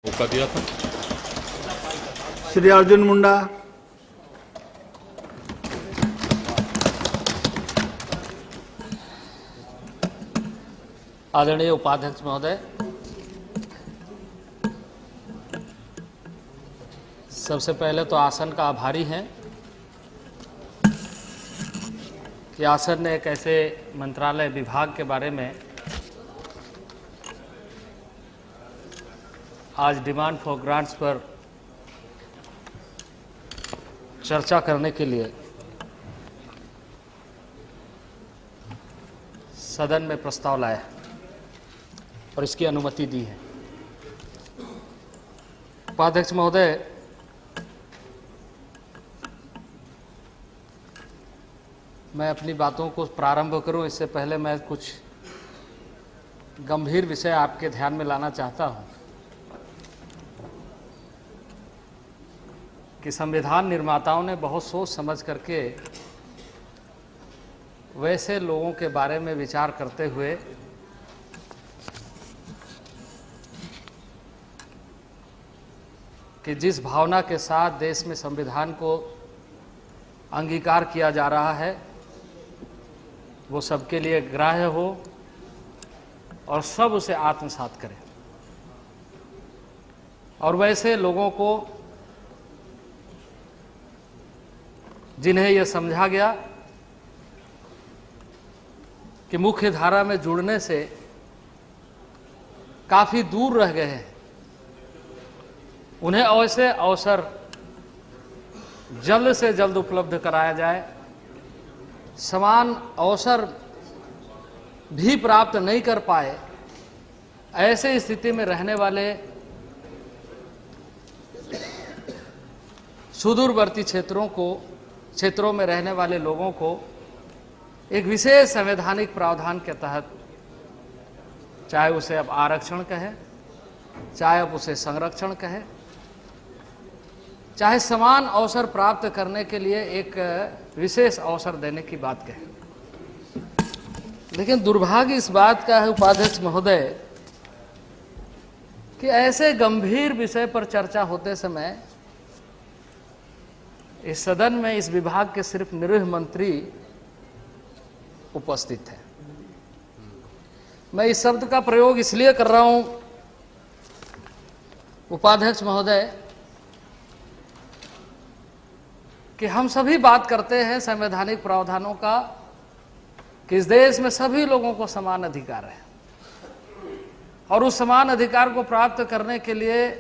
मौका दिया था। श्री अर्जुन मुंडा। आदरणीय उपाध्यक्ष महोदय, सबसे पहले तो आसन का आभारी हैं कि आसन ने एक ऐसे मंत्रालय विभाग के बारे में आज डिमांड फॉर ग्रांट्स पर चर्चा करने के लिए सदन में प्रस्ताव लाया और इसकी अनुमति दी है। उपाध्यक्ष महोदय, मैं अपनी बातों को प्रारंभ करूं इससे पहले मैं कुछ गंभीर विषय आपके ध्यान में लाना चाहता हूं कि संविधान निर्माताओं ने बहुत सोच समझ करके वैसे लोगों के बारे में विचार करते हुए कि जिस भावना के साथ देश में संविधान को अंगीकार किया जा रहा है वो सबके लिए ग्राह्य हो और सब उसे आत्मसात करें, और वैसे लोगों को जिन्हें यह समझा गया कि मुख्य धारा में जुड़ने से काफी दूर रह गए हैं, उन्हें ऐसे अवसर जल्द से जल्द उपलब्ध कराया जाए। समान अवसर भी प्राप्त नहीं कर पाए ऐसे स्थिति में रहने वाले सुदूरवर्ती क्षेत्रों में रहने वाले लोगों को एक विशेष संवैधानिक प्रावधान के तहत, चाहे उसे अब आरक्षण कहें, चाहे अब उसे संरक्षण कहें, चाहे समान अवसर प्राप्त करने के लिए एक विशेष अवसर देने की बात कहें। लेकिन दुर्भाग्य इस बात का है उपाध्यक्ष महोदय कि ऐसे गंभीर विषय पर चर्चा होते समय इस सदन में इस विभाग के सिर्फ निरीह मंत्री उपस्थित हैं। मैं इस शब्द का प्रयोग इसलिए कर रहा हूं उपाध्यक्ष महोदय कि हम सभी बात करते हैं संवैधानिक प्रावधानों का कि इस देश में सभी लोगों को समान अधिकार है, और उस समान अधिकार को प्राप्त करने के लिए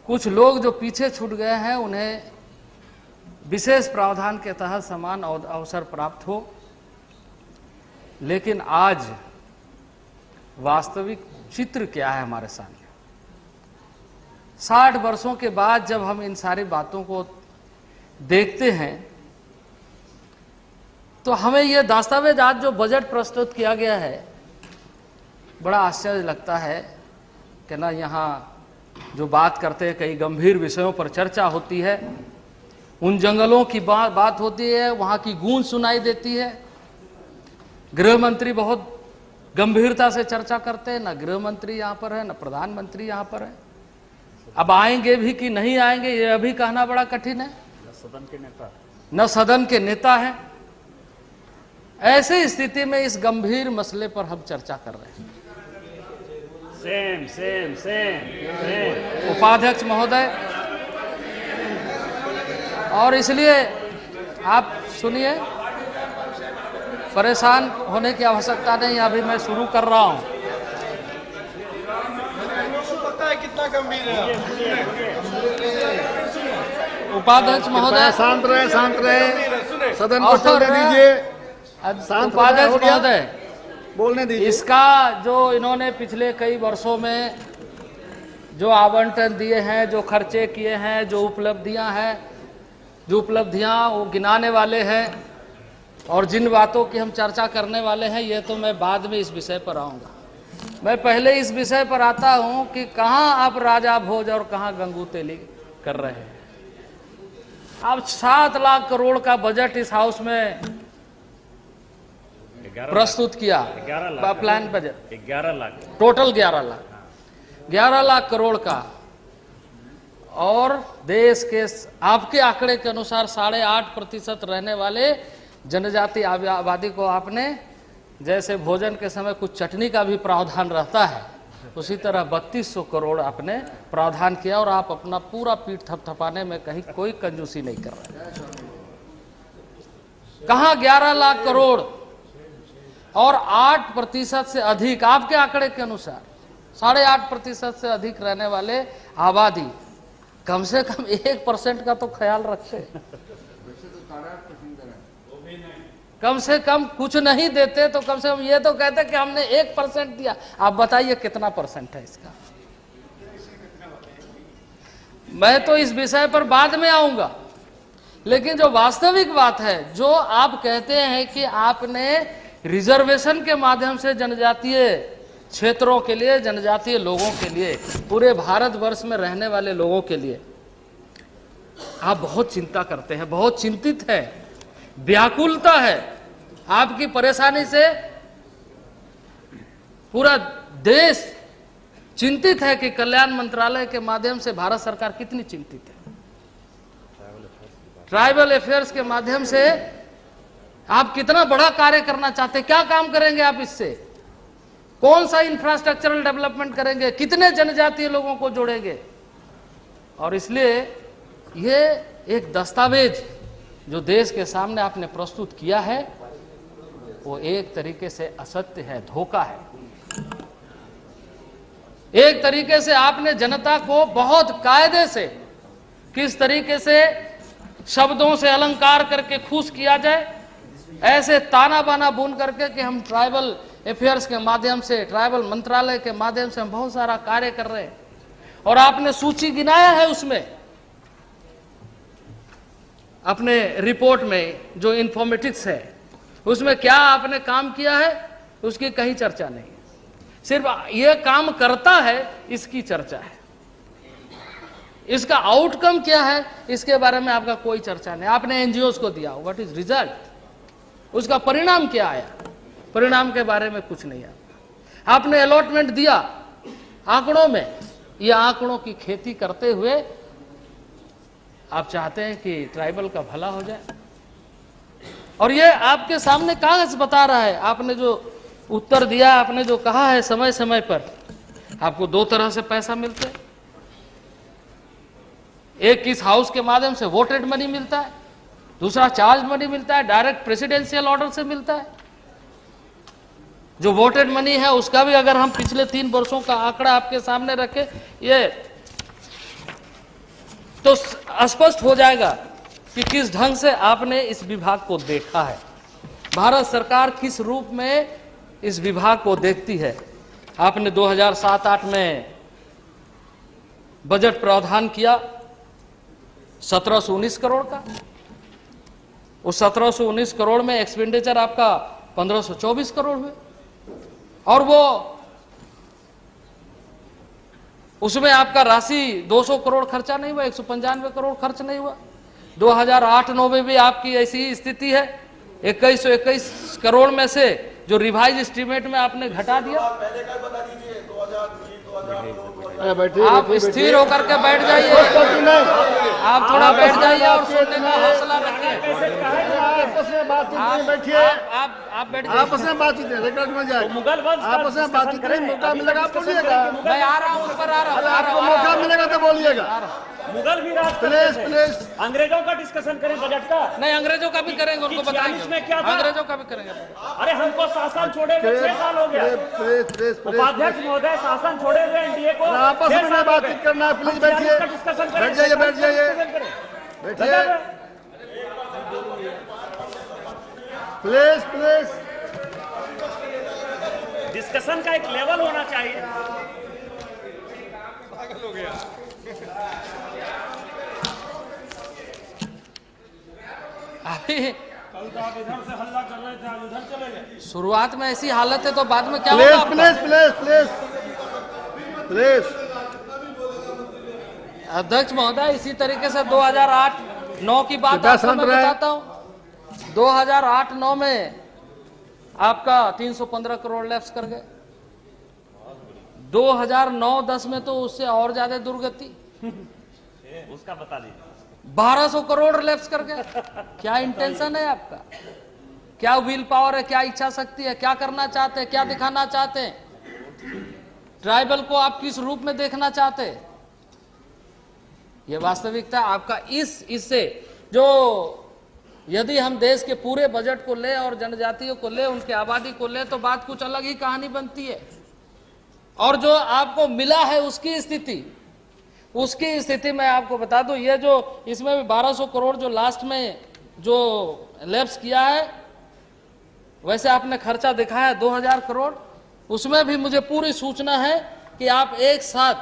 कुछ लोग जो पीछे छूट गए हैं उन्हें विशेष प्रावधान के तहत समान अवसर प्राप्त हो। लेकिन आज वास्तविक चित्र क्या है हमारे सामने? 60 वर्षों के बाद जब हम इन सारी बातों को देखते हैं तो हमें यह दस्तावेज आज जो बजट प्रस्तुत किया गया है बड़ा आश्चर्य लगता है कि ना यहाँ जो बात करते हैं कई गंभीर विषयों पर चर्चा होती है, उन जंगलों की बात होती है, वहाँ की गूंज सुनाई देती है। गृह मंत्री बहुत गंभीरता से चर्चा करते हैं, ना गृह मंत्री यहाँ पर है, ना प्रधानमंत्री यहाँ पर है। अब आएंगे भी कि नहीं आएंगे ये अभी कहना बड़ा कठिन है। न सदन के नेता हैं। ऐसी स्थिति में इस गंभीर मसले पर हम चर्चा कर रहे हैं। उपाध्यक्ष महोदय, और इसलिए आप सुनिए, परेशान होने की आवश्यकता नहीं, अभी मैं शुरू कर रहा हूं। पता है कितना गंभीर है। उपाध्यक्ष महोदय, शांत रहे, सदन को चलने दीजिए। उपाध्यक्ष महोदय, बोलने दीजिए। इसका जो इन्होंने पिछले कई वर्षों में जो आवंटन दिए हैं, जो खर्चे किए हैं, जो उपलब्धियां वो गिनाने वाले हैं, और जिन बातों की हम चर्चा करने वाले हैं ये तो मैं बाद में इस विषय पर आऊंगा। मैं पहले इस विषय पर आता हूं कि कहां आप राजा भोज और कहां गंगू तेली कर रहे हैं। अब 7 लाख करोड़ का बजट इस हाउस में प्रस्तुत किया, plan budget 11 lakh total 11 lakh. 11 lakh crore का, और देश के आपके आंकड़े के अनुसार 8.5% रहने वाले जनजाति आबादी को आपने, जैसे भोजन के समय कुछ चटनी का भी प्रावधान रहता है, उसी तरह 3200 करोड़ आपने प्रावधान किया, और आप अपना पूरा पीठ थपथपाने में कहीं कोई कंजूसी नहीं कर रहे। कहां 11 लाख करोड़ और 8% से अधिक, आपके आंकड़े के अनुसार 8.5% से अधिक रहने वाले आबादी, कम से कम 1% का तो ख्याल रखे। कम से कम कुछ नहीं देते तो कम से कम ये तो कहते कि हमने 1% दिया। आप बताइए कितना परसेंट है इसका। मैं तो इस विषय पर बाद में आऊंगा, लेकिन जो वास्तविक बात है, जो आप कहते हैं कि आपने रिजर्वेशन के माध्यम से जनजातीय क्षेत्रों के लिए, जनजातीय लोगों के लिए, पूरे भारतवर्ष में रहने वाले लोगों के लिए आप बहुत चिंता करते हैं, बहुत चिंतित हैं, व्याकुलता है आपकी परेशानी से। पूरा देश चिंतित है कि कल्याण मंत्रालय के माध्यम से भारत सरकार कितनी चिंतित है। ट्राइबल अफेयर्स के माध्यम से आप कितना बड़ा कार्य करना चाहते हैं, क्या काम करेंगे आप इससे, कौन सा इंफ्रास्ट्रक्चरल डेवलपमेंट करेंगे, कितने जनजातीय लोगों को जोड़ेंगे। और इसलिए ये एक दस्तावेज जो देश के सामने आपने प्रस्तुत किया है, वो एक तरीके से असत्य है, धोखा है। एक तरीके से आपने जनता को बहुत कायदे से, किस तरीके से शब्दों से अलंकार करके खुश किया जाए, ऐसे ताना बाना बुन करके कि हम ट्राइबल अफेयर्स के माध्यम से, ट्राइबल मंत्रालय के माध्यम से हम बहुत सारा कार्य कर रहे हैं। और आपने सूची गिनाया है उसमें, अपने रिपोर्ट में जो इन्फॉर्मेटिक्स है उसमें क्या आपने काम किया है, उसकी कहीं चर्चा नहीं है। सिर्फ ये काम करता है इसकी चर्चा है, इसका आउटकम क्या है इसके बारे में आपका कोई चर्चा नहीं। आपने एनजीओस को दिया, व्हाट इज रिजल्ट, उसका परिणाम क्या आया, परिणाम के बारे में कुछ नहीं आया। आपने अलॉटमेंट दिया आंकड़ों में, ये आंकड़ों की खेती करते हुए आप चाहते हैं कि ट्राइबल का भला हो जाए। और ये आपके सामने कागज बता रहा है, आपने जो उत्तर दिया, आपने जो कहा है समय समय पर आपको 2 तरह से पैसा मिलते हैं। एक किस हाउस के माध्यम से वोटेड मनी मिलता है, दूसरा चार्ज मनी मिलता है, डायरेक्ट प्रेसिडेंशियल ऑर्डर से मिलता है। जो वोटेड मनी है उसका भी अगर हम पिछले 3 वर्षों का आंकड़ा आपके सामने रखें, ये तो स्पष्ट हो जाएगा कि किस ढंग से आपने इस विभाग को देखा है, भारत सरकार किस रूप में इस विभाग को देखती है। आपने 2007-8 में बजट प्रावधान किया 1719 करोड़ का, उस 1719 करोड़ में एक्सपेंडिचर आपका 1524 करोड़ हुए, और वो उसमें आपका राशि 200 करोड़ खर्चा नहीं हुआ, 195 करोड़ खर्च नहीं हुआ। 2008-9 में भी आपकी ऐसी ही स्थिति है, 2121 करोड़ में से जो रिवाइज एस्टीमेट में आपने घटा दिया। आप स्थिर होकर के बैठ जाइए, आप थोड़ा बैठ जाइए और सुनने का हौसला रखिए। आपस में बातचीत नहीं, बैठिए, आप बैठ जाइए, आपस में बातचीत है, रिकॉर्ड में जाए, आपस में बातचीत करें, मौका मिलेगा आप बोलिएगा, मैं आ रहा हूँ, उस पर आ रहा हूँ, आपको मौका मिलेगा तो बोलिएगा। मुगल भी राज प्लीज प्लीज, अंग्रेजों का डिस्कशन करें बजट का। नहीं, अंग्रेजों का भी करेंगे, उनको बताएंगे, में क्या था? अंग्रेजों का भी करेंगे। अरे हमको शासन छोड़े हुए 6 साल हो गया। उपाध्यक्ष महोदय शासन छोड़े हुए एनडीए को आपस 6 में साल हो बातचीत गए। करना है, प्लीज बैठिए, बैठ जाइए, बैठ जाइए, बैठिए, प्लीज प्लीज। डिस्कशन का एक लेवल होना चाहिए। अभी कल तो आप इधर से हल्ला कर रहे थे, आज उधर चले गए। शुरुआत में ऐसी हालत है तो बाद में क्या प्लीज होगा आपका? Please please please please. अध्यक्ष महोदय, इसी तरीके से 2008-9 की बात आपको मैं बताता हूँ। 2008-9 में आपका 315 करोड़ लैप्स कर गए। 2009-10 में तो उससे और ज्यादा दुर्गति, उसका बता दीजिए। 1200 करोड़ लैप्स कर गए। क्या इंटेंशन है आपका, क्या विल पावर है, क्या इच्छा शक्ति है, क्या करना चाहते हैं, क्या दिखाना चाहते हैं, ट्राइबल को आप किस रूप में देखना चाहते हैं? यह वास्तविकता आपका। इससे जो यदि हम देश के पूरे बजट को ले और जनजातियों को ले, उनकी आबादी को ले, तो बात कुछ अलग ही कहानी बनती है। और जो आपको मिला है उसकी स्थिति मैं आपको बता दूं, ये जो इसमें भी 1200 करोड़ जो लास्ट में जो लैप्स किया है, वैसे आपने खर्चा दिखाया 2000 करोड़, उसमें भी मुझे पूरी सूचना है कि आप एक साथ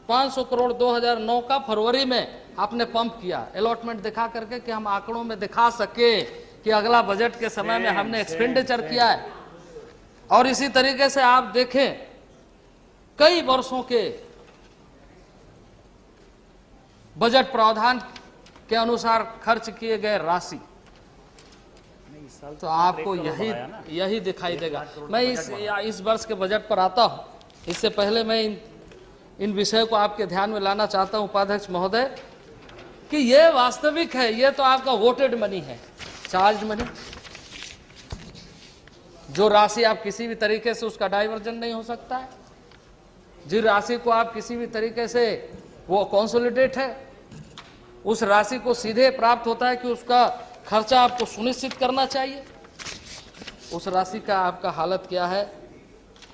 500 करोड़ 2009 का फरवरी में आपने पंप किया, अलॉटमेंट दिखा करके कि हम आंकड़ों में दिखा सके कि अगला बजट के समय में हमने एक्सपेंडिचर किया है। और इसी तरीके से आप देखें कई वर्षों के बजट प्रावधान के अनुसार खर्च किए गए राशि, तो आपको यही दिखाई देगा। मैं इस वर्ष के बजट पर आता हूं, इससे पहले मैं इन विषय को आपके ध्यान में लाना चाहता हूं उपाध्यक्ष महोदय, कि ये वास्तविक है, ये तो आपका वोटेड मनी है, चार्ज मनी, जो राशि आप किसी भी तरीके से उसका डाइवर्जन नहीं हो सकता है, जिस राशि को आप किसी भी तरीके से वो कंसोलिडेट है, उस राशि को सीधे प्राप्त होता है कि उसका खर्चा आपको सुनिश्चित करना चाहिए। उस राशि का आपका हालत क्या है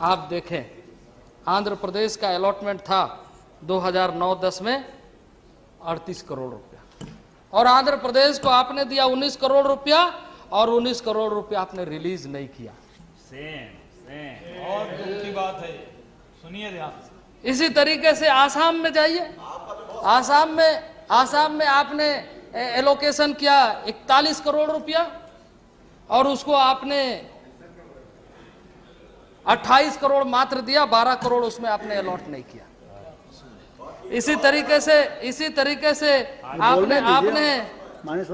आप देखें। आंध्र प्रदेश का अलॉटमेंट था 2009-10 में 38 करोड़ रुपया, और आंध्र प्रदेश को आपने दिया 19 करोड़ रुपया, और 19 करोड़ रुपया आपने रिलीज नहीं किया। सेम और दुख की बात है, सुनिए ध्यान से। इसी तरीके से आसाम में जाइए, आसाम में आपने एलोकेशन किया 41 करोड़ रुपया, और उसको आपने 28 करोड़ मात्र दिया, 12 करोड़ उसमें आपने अलॉट नहीं किया। इसी तरीके से आपने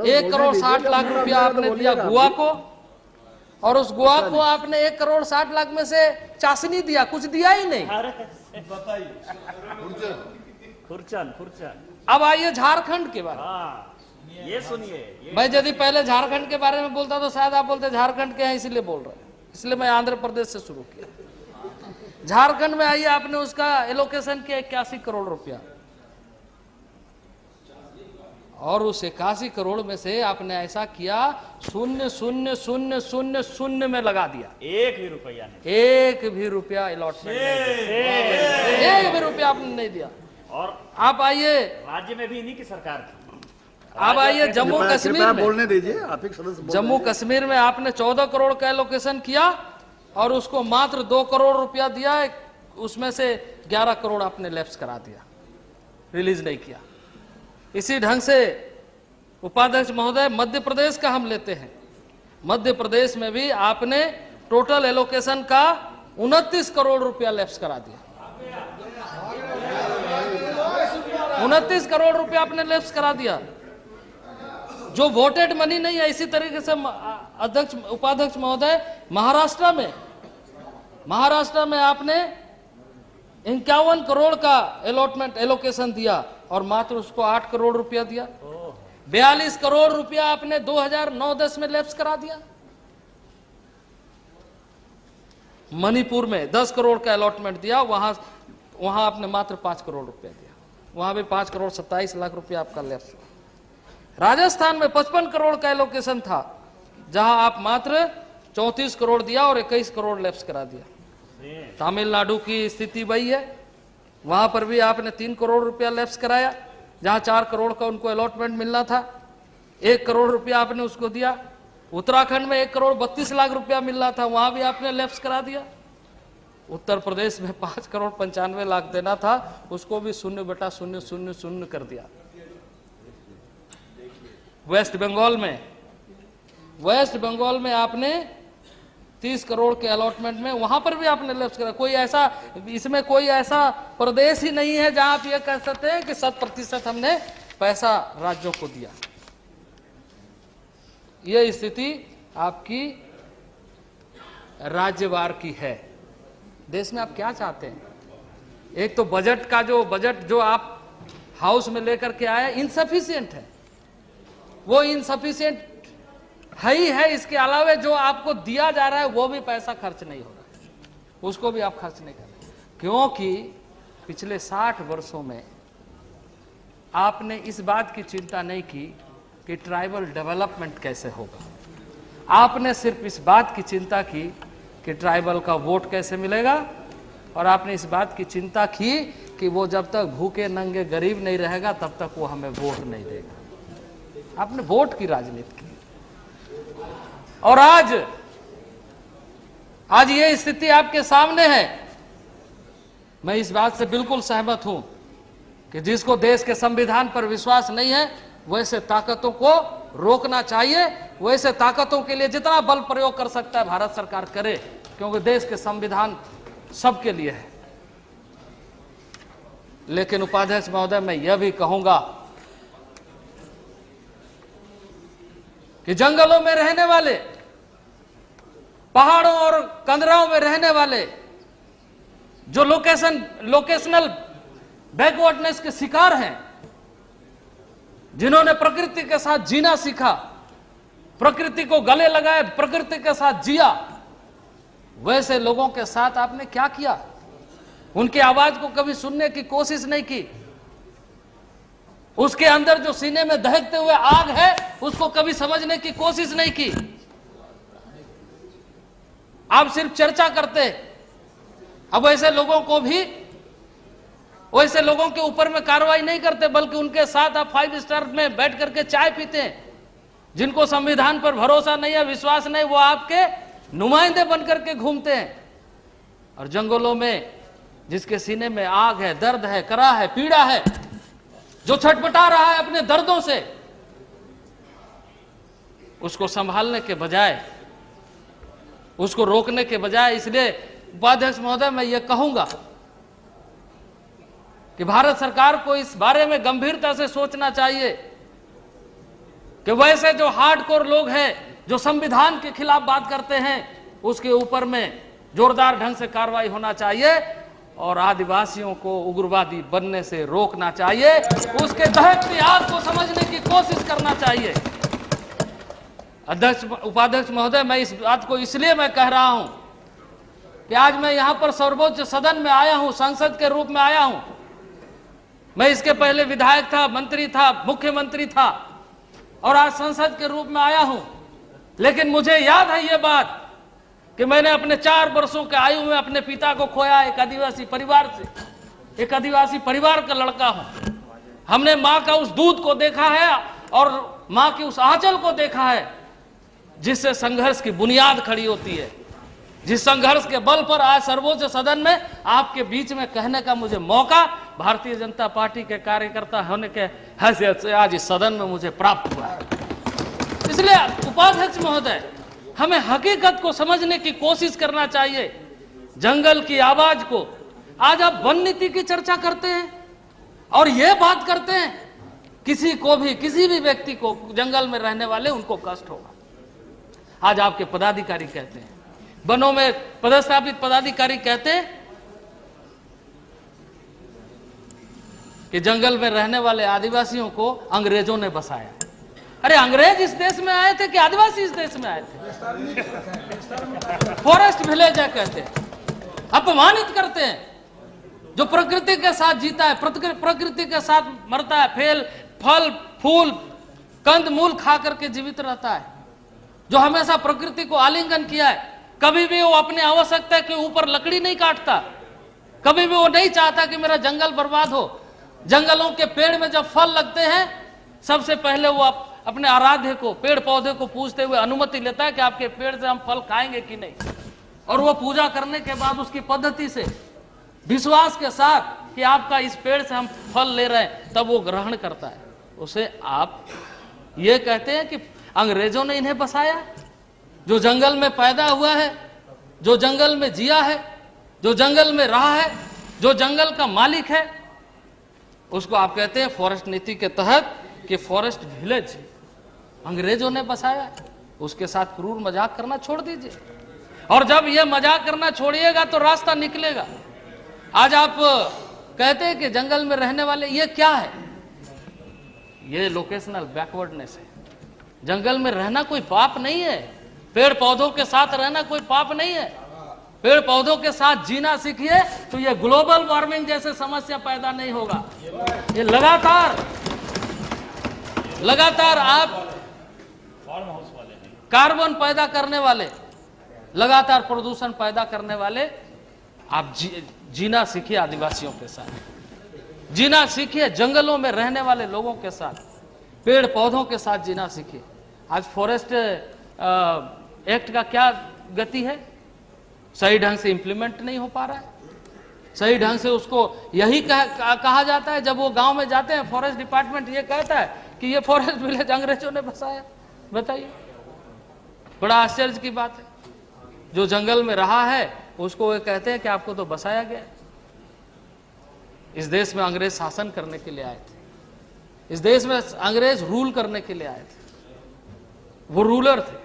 1 करोड़ 60 लाख रुपया आपने दिया गोवा को, और उस गोवा को आपने 1 करोड़ 60 लाख में से चाशनी दिया, कुछ दिया ही नहीं। बताइए, खुरचन। अब आइए झारखंड के बारे में। हाँ, ये सुनिए। मैं यदि पहले झारखंड के बारे में बोलता तो शायद आप बोलते झारखंड के हैं इसलिए बोल रहे हैं, इसलिए मैं आंध्र प्रदेश से शुरू किया। झारखंड में आइए, आपने उसका एलोकेशन किया 81 करोड़ रुपया, और उस 81 करोड़ में से आपने ऐसा किया 0,0,0,0,0 में लगा दिया। एक भी रुपया नहीं, एक भी रुपया अलॉटमेंट, एक भी रुपया आपने नहीं दिया। और आप आइए, राज्य में भी इन्हीं की सरकार थी। आप आइए जम्मू कश्मीर में, बोलने दीजिए, आप एक सदस्य। जम्मू कश्मीर में आपने 14 करोड़ का एलोकेशन किया, और उसको मात्र 2 करोड़ रुपया दिया, उसमें से 11 करोड़ आपने लैप्स करा दिया, रिलीज नहीं किया। इसी ढंग से उपाध्यक्ष महोदय मध्य प्रदेश का हम लेते हैं, मध्य प्रदेश में भी आपने टोटल एलोकेशन का 29 करोड़ रुपया लैप्स करा दिया, 29 करोड़ रुपया आपने लैप्स करा दिया, जो वोटेड मनी नहीं है। इसी तरीके से उपाध्यक्ष महोदय महाराष्ट्र में आपने 51 करोड़ का एलोकेशन दिया, और मात्र उसको 8 करोड़ रुपया दिया। 42 करोड़ रुपया आपने 2009-10 में लैप्स करा दिया। मणिपुर में 10 करोड़ का अलॉटमेंट दिया, वहां आपने मात्र 5 करोड़ रुपया दिया, वहां भी 5 करोड़ 27 लाख रुपया आपका लैप्स हुआ। राजस्थान में 55 करोड़ का एलोकेशन था, जहां आप मात्र 34 करोड़ दिया और 21 करोड़ लैप्स करा दिया। तमिलनाडु की स्थिति वही है, वहां पर भी आपने 3 करोड़ रुपया लैप्स कराया, जहां 4 करोड़ का उनको अलॉटमेंट मिलना था, 1 करोड़ रुपया आपने उसको दिया। उत्तराखंड में 1 करोड़ 32 लाख रुपया मिलना था, वहां भी आपने लैप्स करा दिया। उत्तर प्रदेश में 5 करोड़ 95 लाख देना था, उसको भी 0/000 कर दिया। वेस्ट बंगाल में आपने 30 करोड़ के अलॉटमेंट में, वहां पर भी आपने लैप्स करा। इसमें कोई ऐसा प्रदेश ही नहीं है जहां आप ये कह सकते हैं कि 100% हमने पैसा राज्यों को दिया। यह स्थिति आपकी राज्यवार की है। देश में आप क्या चाहते हैं? एक तो बजट जो आप हाउस में लेकर के आए इनसफिशिएंट है, वो इनसफिशिएंट है ही है। इसके अलावा जो आपको दिया जा रहा है वो भी पैसा खर्च नहीं हो रहा है, उसको भी आप खर्च नहीं कर रहे, क्योंकि पिछले 60 वर्षों में आपने इस बात की चिंता नहीं की कि ट्राइबल डेवलपमेंट कैसे होगा। आपने सिर्फ इस बात की चिंता की कि ट्राइबल का वोट कैसे मिलेगा, और आपने इस बात की चिंता की कि वो जब तक भूखे नंगे गरीब नहीं रहेगा तब तक वो हमें वोट नहीं देगा। आपने वोट की राजनीति की, और आज ये स्थिति आपके सामने है। मैं इस बात से बिल्कुल सहमत हूं कि जिसको देश के संविधान पर विश्वास नहीं है वैसे ताकतों को रोकना चाहिए। वैसे ताकतों के लिए जितना बल प्रयोग कर सकता है भारत सरकार करे, क्योंकि देश के संविधान सबके लिए है। लेकिन उपाध्यक्ष महोदय, मैं यह भी कहूंगा कि जंगलों में रहने वाले, पहाड़ों और कंदराओं में रहने वाले जो लोकेशनल बैकवर्डनेस के शिकार हैं, जिन्होंने प्रकृति के साथ जीना सीखा, प्रकृति को गले लगाए, प्रकृति के साथ जिया, वैसे लोगों के साथ आपने क्या किया? उनकी आवाज को कभी सुनने की कोशिश नहीं की। उसके अंदर जो सीने में दहकते हुए आग है उसको कभी समझने की कोशिश नहीं की। आप सिर्फ चर्चा करते। अब ऐसे लोगों को भी, वैसे लोगों के ऊपर में कार्रवाई नहीं करते, बल्कि उनके साथ आप 5 स्टार में बैठ करके चाय पीते हैं। जिनको संविधान पर भरोसा नहीं है, विश्वास नहीं, वो आपके नुमाइंदे बनकर के घूमते हैं। और जंगलों में जिसके सीने में आग है, दर्द है, करा है, पीड़ा है, जो छटपटा रहा है अपने दर्दों से, उसको संभालने के बजाय, उसको रोकने के बजाय, इसलिए उपाध्यक्ष महोदय मैं ये कहूंगा कि भारत सरकार को इस बारे में गंभीरता से सोचना चाहिए कि वैसे जो हार्डकोर लोग हैं, जो संविधान के खिलाफ बात करते हैं, उसके ऊपर में जोरदार ढंग से कार्रवाई होना चाहिए और आदिवासियों को उग्रवादी बनने से रोकना चाहिए। उसके दहकती आग को समझने की कोशिश करना चाहिए। उपाध्यक्ष महोदय, मैं इस बात को इसलिए मैं कह रहा हूं कि आज मैं यहां पर सर्वोच्च सदन में आया हूं, सांसद के रूप में आया हूं। मैं इसके पहले विधायक था, मंत्री था, मुख्यमंत्री था, और आज संसद के रूप में आया हूं। लेकिन मुझे याद है ये बात कि मैंने अपने 4 वर्षों के आयु में अपने पिता को खोया एक आदिवासी परिवार से। एक आदिवासी परिवार का लड़का हूं। हमने मां का उस दूध को देखा है और मां की उस आंचल को देखा है जिससे संघर्ष की बुनियाद खड़ी होती है। जिस संघर्ष के बल पर आज सर्वोच्च सदन में आपके बीच में कहने का मुझे मौका भारतीय जनता पार्टी के कार्यकर्ता होने के हैसियत से आज इस सदन में मुझे प्राप्त हुआ है। इसलिए उपाध्यक्ष महोदय, हमें हकीकत को समझने की कोशिश करना चाहिए। जंगल की आवाज को, आज आप वन नीति की चर्चा करते हैं और यह बात करते हैं किसी को भी, किसी भी व्यक्ति को, जंगल में रहने वाले उनको कष्ट होगा। आज आपके पदाधिकारी कहते हैं, वनों में पदस्थापित पदाधिकारी कहते हैं कि जंगल में रहने वाले आदिवासियों को अंग्रेजों ने बसाया। अरे अंग्रेज इस देश में आए थे कि आदिवासी इस देश में आए थे? फॉरेस्ट विलेज है कहते हैं, अपमानित करते हैं। जो प्रकृति के साथ जीता है, प्रकृति के साथ मरता है, फल फूल कंद मूल खा करके जीवित रहता है, जो हमेशा प्रकृति को आलिंगन किया है, कभी भी वो अपनी आवश्यकता के ऊपर लकड़ी नहीं काटता, कभी भी वो नहीं चाहता कि मेरा जंगल बर्बाद हो। जंगलों के पेड़ में जब फल लगते हैं, सबसे पहले वो अपने आराध्य को, पेड़ पौधे को पूछते हुए अनुमति लेता है कि आपके पेड़ से हम फल खाएंगे कि नहीं, और वो पूजा करने के बाद उसकी पद्धति से, विश्वास के साथ कि आपका इस पेड़ से हम फल ले रहे हैं, तब वो ग्रहण करता है उसे। आप ये कहते हैं कि अंग्रेजों ने इन्हें बसाया? जो जंगल में पैदा हुआ है, जो जंगल में जिया है, जो जंगल में रहा है, जो जंगल का मालिक है, उसको आप कहते हैं फॉरेस्ट नीति के तहत कि फॉरेस्ट विलेज अंग्रेजों ने बसाया। उसके साथ क्रूर मजाक करना छोड़ दीजिए, और जब यह मजाक करना छोड़िएगा तो रास्ता निकलेगा। आज आप कहते हैं कि जंगल में रहने वाले, ये क्या है? ये लोकेशनल बैकवर्डनेस है। जंगल में रहना कोई पाप नहीं है, पेड़ पौधों के साथ रहना कोई पाप नहीं है। पेड़ पौधों के साथ जीना सीखिए तो ये ग्लोबल वार्मिंग जैसे समस्या पैदा नहीं होगा। ये लगातार आप कार्बन पैदा करने वाले, लगातार प्रदूषण पैदा करने वाले, आप जीना सीखिए आदिवासियों के साथ, जीना सीखिए जंगलों में रहने वाले लोगों के साथ, पेड़ पौधों के साथ जीना सीखिए। आज फॉरेस्ट एक्ट का क्या गति है? सही ढंग से इंप्लीमेंट नहीं हो पा रहा है। सही ढंग से उसको यही कहा जाता है, जब वो गांव में जाते हैं फॉरेस्ट डिपार्टमेंट ये कहता है कि ये फॉरेस्ट विलेज अंग्रेजों ने बसाया। बताइए, बड़ा आश्चर्य की बात है। जो जंगल में रहा है उसको वे कहते हैं कि आपको तो बसाया गया। इस देश में अंग्रेज शासन करने के लिए आए थे, इस देश में अंग्रेज रूल करने के लिए आए थे। वो रूलर थे,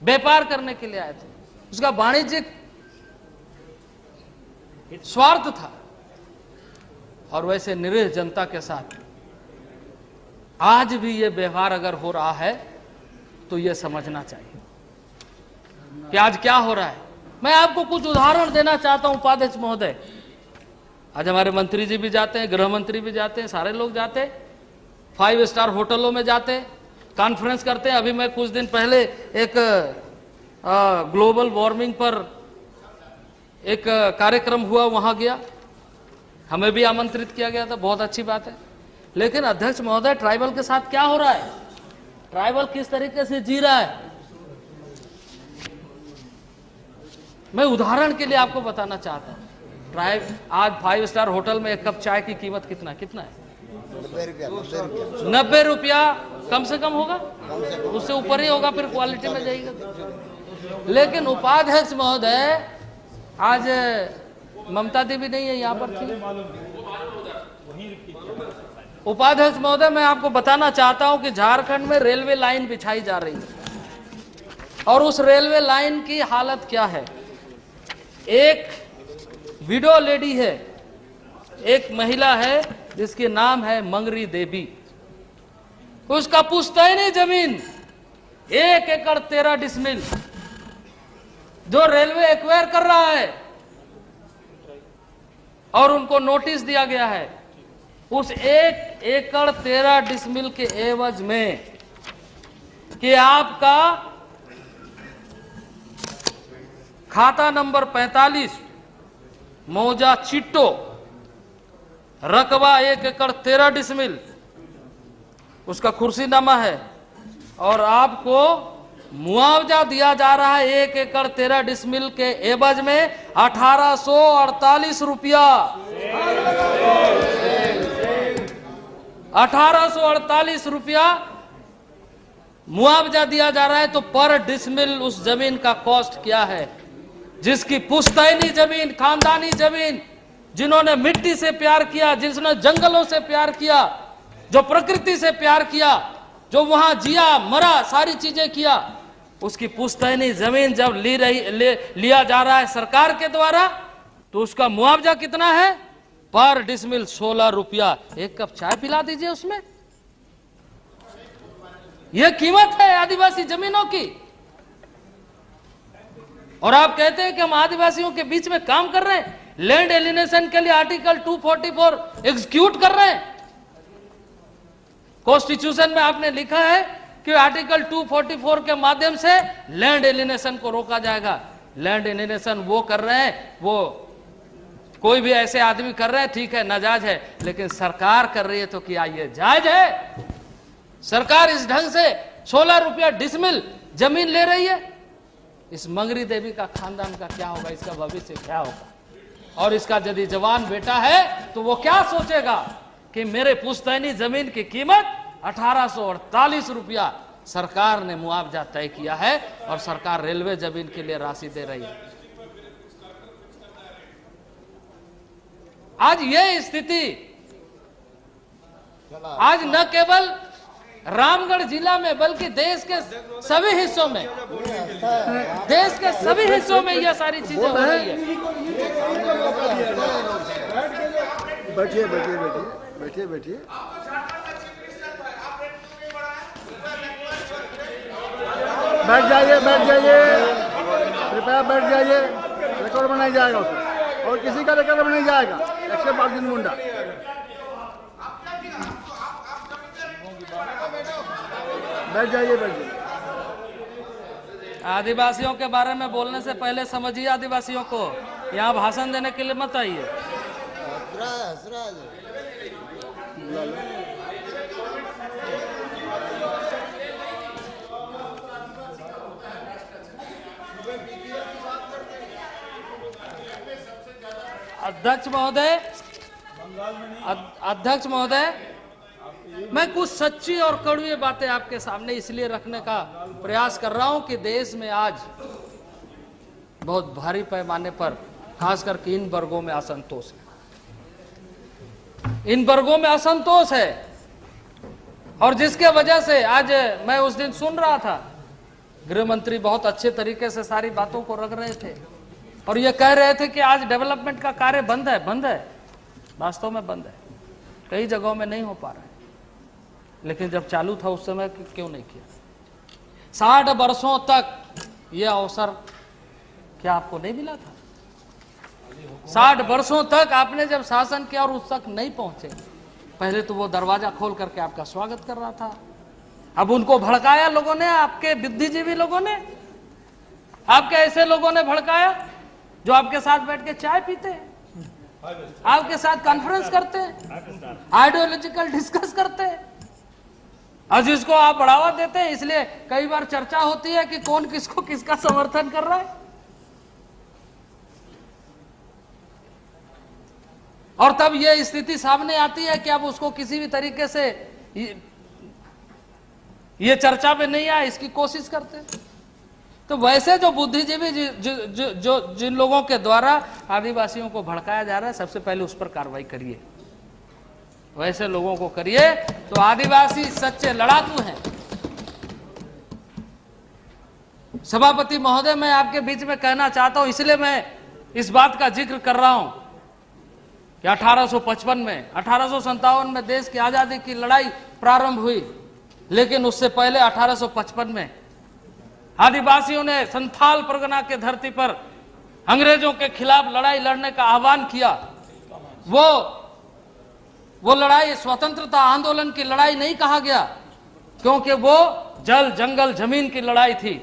व्यापार करने के लिए आए थे, उसका वाणिज्यिक स्वार्थ था। और वैसे निरीह जनता के साथ आज भी ये व्यवहार अगर हो रहा है तो ये समझना चाहिए कि आज क्या हो रहा है। मैं आपको कुछ उदाहरण देना चाहता हूं उपाध्यक्ष महोदय। आज हमारे मंत्री जी भी जाते हैं, गृह मंत्री भी जाते हैं, सारे लोग जाते हैं, 5 स्टार होटलों में जाते हैं, कॉन्फ्रेंस करते हैं। अभी मैं कुछ दिन पहले एक ग्लोबल वार्मिंग पर एक कार्यक्रम हुआ, वहां गया, हमें भी आमंत्रित किया गया था, बहुत अच्छी बात है। लेकिन अध्यक्ष महोदय, ट्राइबल के साथ क्या हो रहा है? ट्राइबल किस तरीके से जी रहा है? मैं उदाहरण के लिए आपको बताना चाहता हूं। आज 5 स्टार होटल में एक कप चाय की कीमत कितना है? 90 रुपया कम से कम होगा, उससे ऊपर ही होगा, फिर क्वालिटी में जाएगा। लेकिन उपाध्यक्ष महोदय, आज ममता देवी नहीं है, यहां पर थी। उपाध्यक्ष महोदय, मैं आपको बताना चाहता हूं कि झारखंड में रेलवे लाइन बिछाई जा रही है और उस रेलवे लाइन की हालत क्या है। एक विडो लेडी है, एक महिला है जिसके नाम है मंगरी देवी। उसका पुश्तैनी जमीन 1 एकड़ 13 डिसमिल जो रेलवे एक्वायर कर रहा है और उनको नोटिस दिया गया है, उस 1 एकड़ 13 डिसमिल के एवज में कि आपका खाता नंबर 45 मौजा चिट्टो, रकबा 1 एकड़ 13 डिसमिल, उसका कुर्सीनामा है और आपको मुआवजा दिया जा रहा है 1 एकड़ 13 डिसमिल के एवज में 1848 रुपया। 1848 रुपया मुआवजा दिया जा रहा है। तो पर डिसमिल उस जमीन का कॉस्ट क्या है? जिसकी पुश्तैनी जमीन, खानदानी जमीन, जिन्होंने मिट्टी से प्यार किया, जिन्होंने जंगलों से प्यार किया, जो प्रकृति से प्यार किया, जो वहां जिया मरा, सारी चीजें किया, उसकी पुश्तैनी जमीन जब लिया जा रहा है सरकार के द्वारा, तो उसका मुआवजा कितना है? पर डिसमिल 16 रुपया। एक कप चाय पिला दीजिए उसमें। यह कीमत है आदिवासी जमीनों की। और आप कहते हैं कि हम आदिवासियों के बीच में काम कर रहे हैं, लैंड एलिनेशन के लिए आर्टिकल 244 एग्जीक्यूट कर रहे हैं। कॉन्स्टिट्यूशन में आपने लिखा है कि आर्टिकल 244 के माध्यम से लैंड एलिनेशन को रोका जाएगा। लैंड एलिनेशन वो कर रहे हैं, वो कोई भी ऐसे आदमी कर रहे हैं, ठीक है, नाजायज है, लेकिन सरकार कर रही है तो क्या ये जायज है? सरकार इस ढंग से 16 रुपया डिसमिल जमीन ले रही है। इस मंगरी देवी का खानदान का क्या होगा? इसका भविष्य क्या होगा? और इसका यदि जवान बेटा है तो वो क्या सोचेगा कि मेरे पुश्तैनी जमीन की कीमत 1848 रुपया सरकार ने मुआवजा तय किया है और सरकार रेलवे जमीन के लिए राशि दे रही है। आज ये स्थिति आज न केवल रामगढ़ जिला में बल्कि देश के सभी हिस्सों में, देश के सभी हिस्सों में यह सारी चीजें हो रही है। बैठिए बैठिए बैठिए बैठिए बैठिए। बैठ जाइए बैठ जाइए, कृपया बैठ जाइए। रिकॉर्ड बनाया जाएगा उसे, और किसी का रिकॉर्ड बनाया जाएगा एक्सेप्ट अर्जुन मुंडा। बैठ जाइए बैठ जाइए। आदिवासियों के बारे में बोलने से पहले समझिए आदिवासियों को, यहाँ भाषण देने के लिए मत आइए। अध्यक्ष महोदय, मैं कुछ सच्ची और कड़वी बातें आपके सामने इसलिए रखने का प्रयास कर रहा हूं कि देश में आज बहुत भारी पैमाने पर खास करके इन वर्गों में असंतोष है, इन वर्गों में असंतोष है। और जिसके वजह से आज मैं उस दिन सुन रहा था, गृह मंत्री बहुत अच्छे तरीके से सारी बातों को रख रहे थे और ये कह रहे थे कि आज डेवलपमेंट का कार्य बंद है। वास्तव में बंद है, कई जगहों में नहीं हो पा रहा है, लेकिन जब चालू था उस समय क्यों नहीं किया? 60 वर्षों तक ये अवसर क्या आपको नहीं मिला था? 60 वर्षों तक आपने जब शासन किया और उस तक नहीं पहुंचे, पहले तो वो दरवाजा खोल करके आपका स्वागत कर रहा था। अब उनको भड़काया लोगों ने, आपके बुद्धिजीवी लोगों ने, आपके ऐसे लोगों ने भड़काया जो आपके साथ बैठ के चाय पीते हैं, आपके साथ कॉन्फ्रेंस करते हैं, आइडियोलॉजिकल डिस्कस करते हैं, और जिसको आप बढ़ावा देते हैं। इसलिए कई बार चर्चा होती है कि कौन किसको किसका समर्थन कर रहा है। और तब यह स्थिति सामने आती है कि अब उसको किसी भी तरीके से ये चर्चा में नहीं आए, इसकी कोशिश करते हैं। तो वैसे जो बुद्धिजीवी जो जिन लोगों के द्वारा आदिवासियों को भड़काया जा रहा है, सबसे पहले उस पर कार्रवाई करिए, वैसे लोगों को करिए। तो आदिवासी सच्चे लड़ाकू हैं। सभापति महोदय, मैं आपके बीच में कहना चाहता हूं, इसलिए मैं इस बात का जिक्र कर रहा हूं कि 1855 में 1857 में देश की आजादी की लड़ाई प्रारंभ हुई, लेकिन उससे पहले 1855 में आदिवासियों ने संथाल परगना के धरती पर अंग्रेजों के खिलाफ लड़ाई लड़ने का आह्वान किया। वो लड़ाई स्वतंत्रता आंदोलन की लड़ाई नहीं कहा गया, क्योंकि वो जल जंगल जमीन की लड़ाई थी।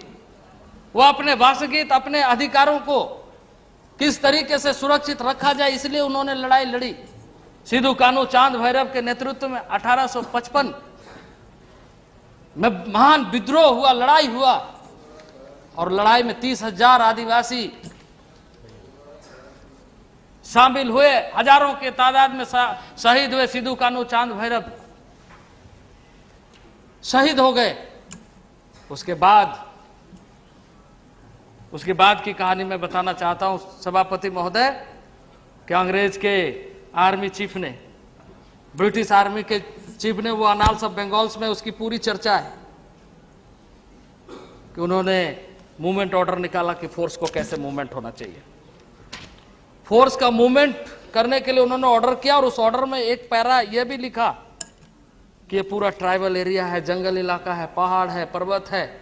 वो अपने वासगीत, अपने अधिकारों को किस तरीके से सुरक्षित रखा जाए, इसलिए उन्होंने लड़ाई लड़ी। सिद्धू कान्हू चांद भैरव के नेतृत्व में 1855 में महान विद्रोह हुआ, लड़ाई हुआ, और लड़ाई में 30,000 आदिवासी शामिल हुए, हजारों के तादाद में शहीद हुए। सिद्धू कान्हू चांद भैरव शहीद हो गए। उसके बाद की कहानी मैं बताना चाहता हूं सभापति महोदय, कि अंग्रेज के आर्मी चीफ ने, ब्रिटिश आर्मी के चीफ ने, वो अनाल्स ऑफ बंगाल्स में उसकी पूरी चर्चा है कि उन्होंने मूवमेंट ऑर्डर निकाला कि फोर्स को कैसे मूवमेंट होना चाहिए। फोर्स का मूवमेंट करने के लिए उन्होंने ऑर्डर किया, और उस ऑर्डर में एक पैरा यह भी लिखा कि ये पूरा ट्राइबल एरिया है, जंगल इलाका है, पहाड़ है, पर्वत है,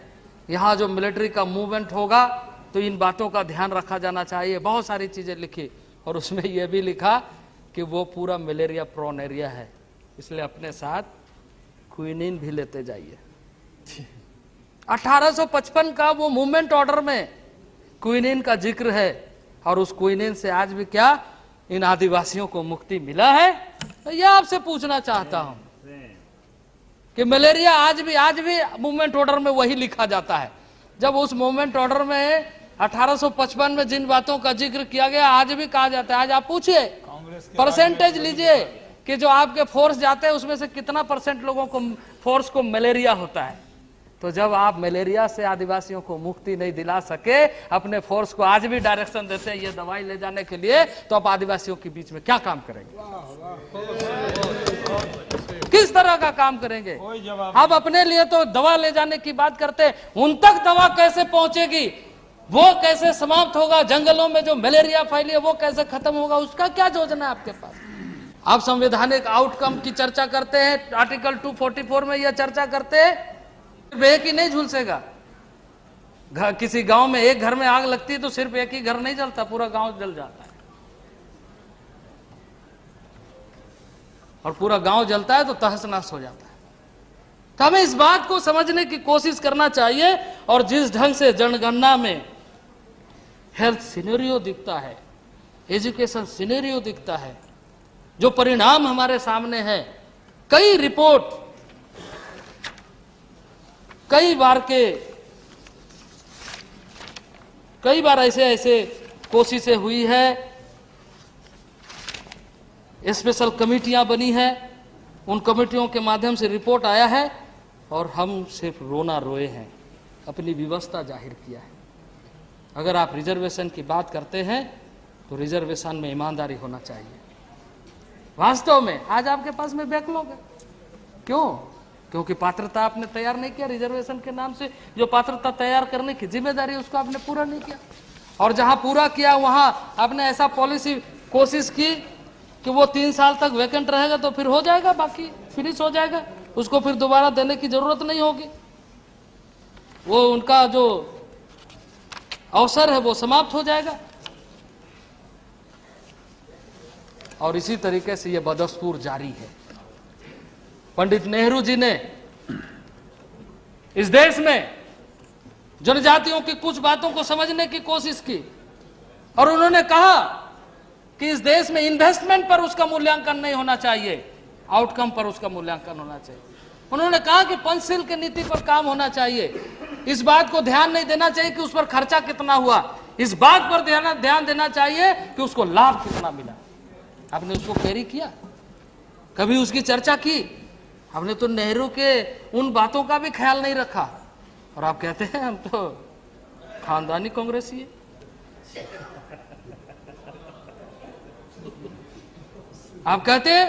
यहां जो मिलिट्री का मूवमेंट होगा तो इन बातों का ध्यान रखा जाना चाहिए। बहुत सारी चीजें लिखी, और उसमें यह भी लिखा कि वो पूरा मलेरिया प्रोन एरिया है, इसलिए अपने साथ क्विनीन भी लेते जाइए। 1855 का वो मूवमेंट ऑर्डर में क्विनीन का जिक्र है, और उस क्विनीन से आज भी क्या इन आदिवासियों को मुक्ति मिला है? तो यह आपसे पूछना चाहता हूं कि मलेरिया आज भी मूवमेंट ऑर्डर में वही लिखा जाता है। जब उस मूवमेंट ऑर्डर में 1855 में जिन बातों का जिक्र किया गया, आज भी कहा जाता है। आज आप पूछिए, परसेंटेज लीजिए कि जो आपके फोर्स जाते हैं उसमें से कितना परसेंट लोगों को, फोर्स को मलेरिया होता है। तो जब आप मलेरिया से आदिवासियों को मुक्ति नहीं दिला सके, अपने फोर्स को आज भी डायरेक्शन देते हैं ये दवाई ले जाने के लिए, तो आप आदिवासियों के बीच में क्या काम करेंगे? किस तरह का काम करेंगे? आप अपने लिए तो दवा ले जाने की बात करते हैं, उन तक दवा कैसे पहुंचेगी, वो कैसे समाप्त होगा, जंगलों में जो मलेरिया फैली है वो कैसे खत्म होगा, उसका क्या योजना है आपके पास? आप संवैधानिक आउटकम की चर्चा करते हैं, आर्टिकल 244 में यह चर्चा करते हैं, सिर्फ एक ही नहीं झुलसेगा। किसी गांव में एक घर में आग लगती है तो सिर्फ एक ही घर नहीं जलता, पूरा गांव जल जाता है। और पूरा गांव जलता है तो तहस नहस हो जाता है। तो हमें इस बात को समझने की कोशिश करना चाहिए। और जिस ढंग से जनगणना में हेल्थ सिनेरियो दिखता है, एजुकेशन सिनेरियो दिखता है, जो परिणाम हमारे सामने है, कई रिपोर्ट, कई बार ऐसे कोशिशें हुई है, स्पेशल कमेटियां बनी है, उन कमेटियों के माध्यम से रिपोर्ट आया है और हम सिर्फ रोना रोए हैं, अपनी व्यवस्था जाहिर किया है। अगर आप रिजर्वेशन की बात करते हैं तो रिजर्वेशन में ईमानदारी होना चाहिए। वास्तव में आज आपके पास में बैकलॉग है, क्यों? क्योंकि पात्रता आपने तैयार नहीं किया। रिजर्वेशन के नाम से जो पात्रता तैयार करने की जिम्मेदारी उसको आपने पूरा नहीं किया। और जहां पूरा किया वहां आपने ऐसा पॉलिसी कोशिश की कि वो 3 साल तक वैकेंट रहेगा तो फिर हो जाएगा, बाकी फिनिश हो जाएगा, उसको फिर दोबारा देने की जरूरत नहीं होगी, वो उनका जो अवसर है वो समाप्त हो जाएगा। और इसी तरीके से ये बदस्तूर जारी है। पंडित नेहरू जी ने इस देश में जनजातियों की कुछ बातों को समझने की कोशिश की और उन्होंने कहा कि इस देश में इन्वेस्टमेंट पर उसका मूल्यांकन नहीं होना चाहिए, आउटकम पर उसका मूल्यांकन होना चाहिए। उन्होंने कहा कि पंचशील की नीति पर काम होना चाहिए। इस बात को ध्यान नहीं देना चाहिए कि उस पर खर्चा कितना हुआ, इस बात पर ध्यान देना चाहिए कि उसको लाभ कितना मिला। आपने उसको क्वेरी किया? कभी उसकी चर्चा की? हमने तो नेहरू के उन बातों का भी ख्याल नहीं रखा। और आप कहते हैं हम तो खानदानी कांग्रेसी है। आप कहते हैं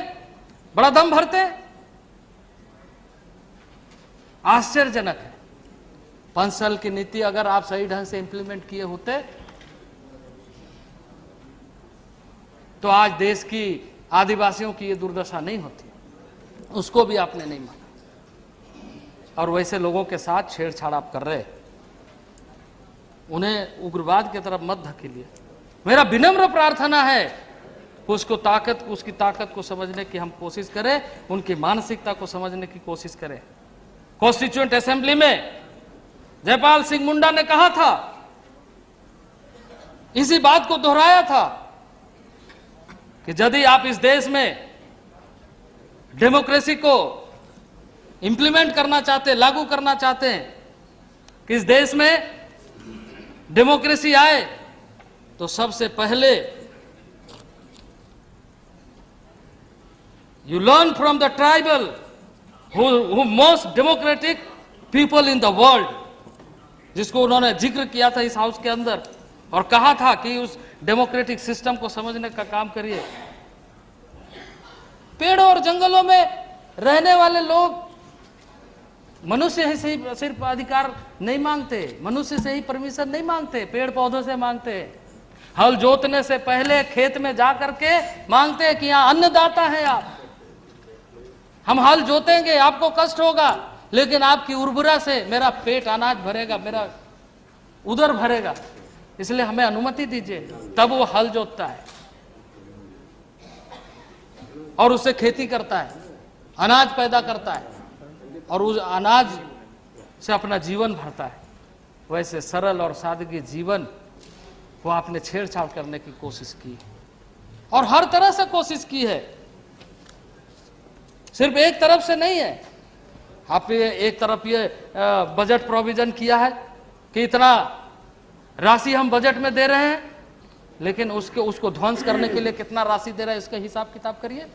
बड़ा दम भरते। आश्चर्यजनक है। पंचशील की नीति अगर आप सही ढंग से इंप्लीमेंट किए होते तो आज देश की आदिवासियों की ये दुर्दशा नहीं होती। उसको भी आपने नहीं माना और वैसे लोगों के साथ छेड़छाड़ आप कर रहे, उन्हें उग्रवाद की तरफ मत धकेलिए। मेरा विनम्र प्रार्थना है उसकी ताकत को समझने की हम कोशिश करें, उनकी मानसिकता को समझने की कोशिश करें। कॉन्स्टिट्यूएंट असेंबली में जयपाल सिंह मुंडा ने कहा था, इसी बात को दोहराया था कि यदि आप इस देश में डेमोक्रेसी को इंप्लीमेंट करना चाहते, लागू करना चाहते हैं, कि इस देश में डेमोक्रेसी आए तो सबसे पहले you learn from the tribal who most democratic people in the world, जिसको उन्होंने जिक्र किया था इस हाउस के अंदर और कहा था कि उस डेमोक्रेटिक सिस्टम को समझने का काम करिए। पेड़ों और जंगलों में रहने वाले लोग मनुष्य से ही सिर्फ अधिकार नहीं मांगते, मनुष्य से ही परमिशन नहीं मांगते, पेड़ पौधों से मांगते हैं। हल जोतने से पहले खेत में जा करके मांगते हैं कि यहाँ अन्नदाता है आप, हम हल जोतेंगे, आपको कष्ट होगा लेकिन आपकी उर्वरा से मेरा पेट अनाज भरेगा, मेरा उदर भरेगा, इसलिए हमें अनुमति दीजिए। तब वो हल जोतता है और उससे खेती करता है, अनाज पैदा करता है और उस अनाज से अपना जीवन भरता है। वैसे सरल और सादगी जीवन को आपने छेड़छाड़ करने की कोशिश की और हर तरह से कोशिश की है, सिर्फ एक तरफ से नहीं है। आप एक तरफ ये बजट प्रोविजन किया है कि इतना राशि हम बजट में दे रहे हैं, लेकिन उसको ध्वंस करने के लिए कितना राशि दे रहे हैं इसका हिसाब किताब करिए।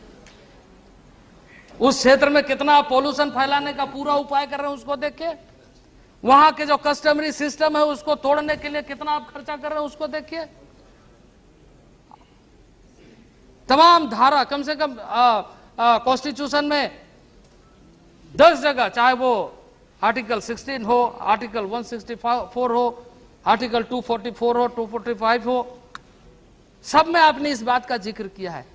उस क्षेत्र में कितना पॉल्यूशन फैलाने का पूरा उपाय कर रहे हैं उसको देखिए। वहां के जो कस्टमरी सिस्टम है उसको तोड़ने के लिए कितना आप खर्चा कर रहे हैं उसको देखिए। तमाम धारा, कम से कम कॉन्स्टिट्यूशन में 10 जगह, चाहे वो आर्टिकल 16 हो, आर्टिकल 164 हो, आर्टिकल 244 हो, 245 हो, सब में आपने इस बात का जिक्र किया है